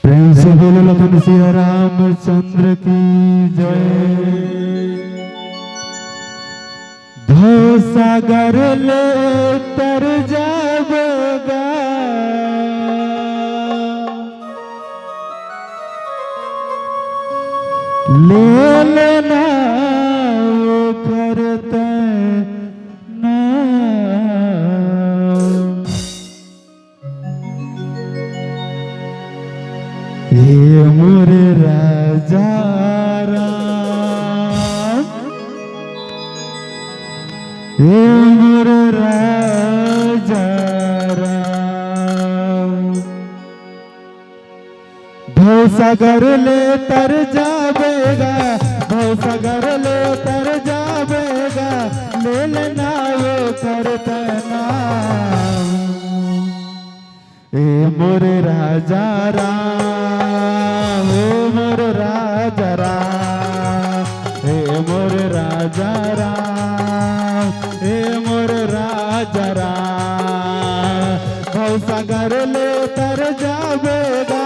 प्रेम से बोलो लखन सिया रामचंद्र की जय। धो सागर ले तर जावेगा, ले लेना वो करते ना। ये मोरे राजा राम, ये मोरे राजा राम। भव सागर ले तर जावेगा, भव सागर ले तर जावेगा, ले लेना वो करता नाम। ए मोरे राजा राम, ए मोरे राजा राम, ए मोरे राजा राम, ए मोरे राजा राम। भव सागर ले तर जावेगा,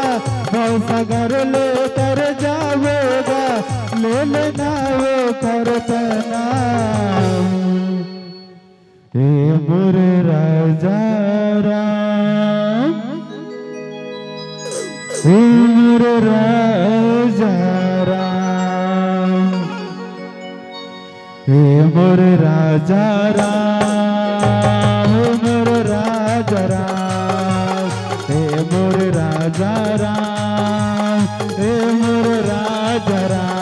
भव सागर ले तर जावेगा, ले लेना वो करता नाम। ए मोरे राजा राम, हे मोरे राजा राम, हे मोरे राजा राम, हे मोरे राजा राम, हे मोरे राजा राम, हे मोरे राजा राम।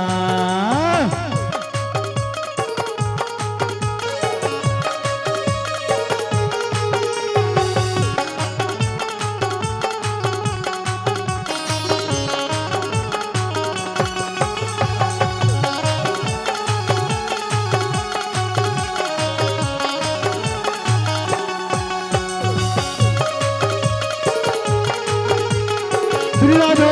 श्री राधे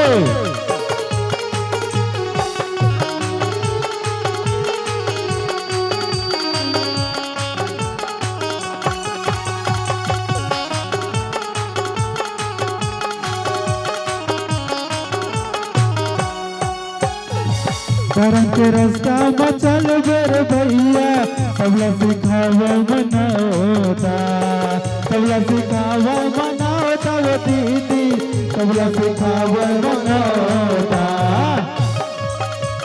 करम के रास्ता मचल बेर भैया, सबला सिखावा मनाता, सबला सिखावा मनाता वो दीदी, सबला सिखावा मनाता।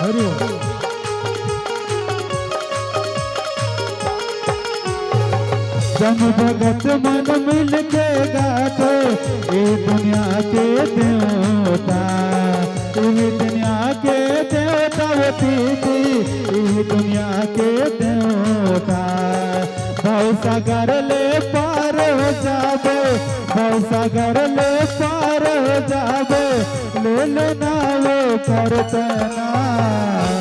अरे जन भगत मन मिल के गाते, ये दुनिया के देवता, ये दुनिया के देवता वो दीदी, ये दुनिया के देवता। भव सागर ले पार हो जावे, भव सागर ले पार हो जावे, ले लेना वो करता नाम।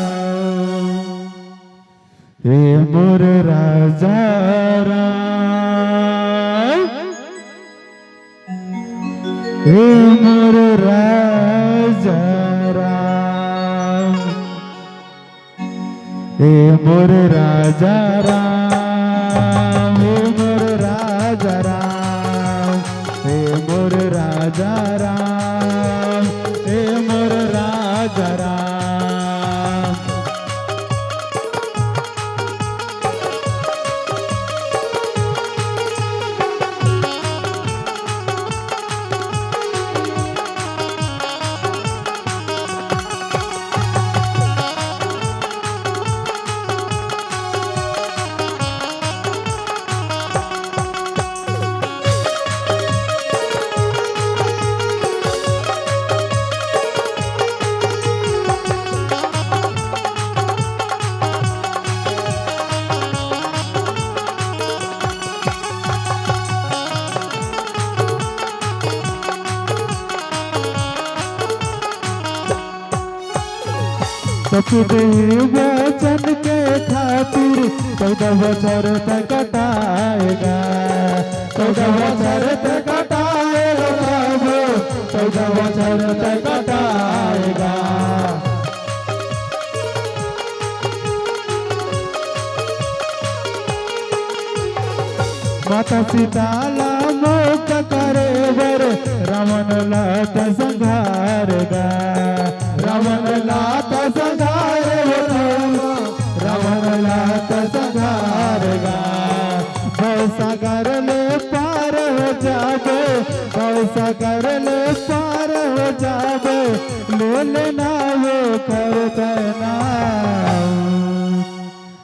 हे मोरे राजा राम, हे मोरे राजा राम, हे मोरे राजा राम, हे मोरे राजा राम, हे मोरे राजा राम, हे मोरे राजा राम। सतदेव वचन के खातिर 14 बछर तक कटाएगा, 14 बछर तक कटाएगा बाबू, 14 बछर तक कटाएगा। माता सीताला मुक्त करे बर रावण लाथ संघार गा रावण लाथ संघार रावण लाथ संघार गा भवसागर ले पार हो जाबे भवसागर ले पार हो जाबे ले लेना वो करतना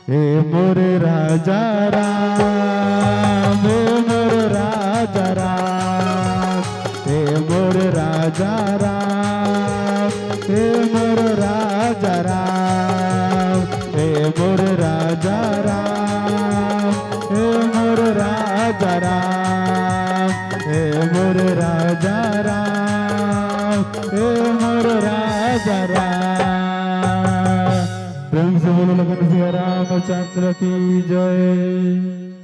हे मोर राजा राम हे मोर राजा राम हे मोर राजा राम हे मोर राजा राम हे मोर राजा राम हे मोर राजा राम हे मोर राजा राम हे मोर राजा राम। प्रेम से बोलो लगन सिया रामचंद्र की जय।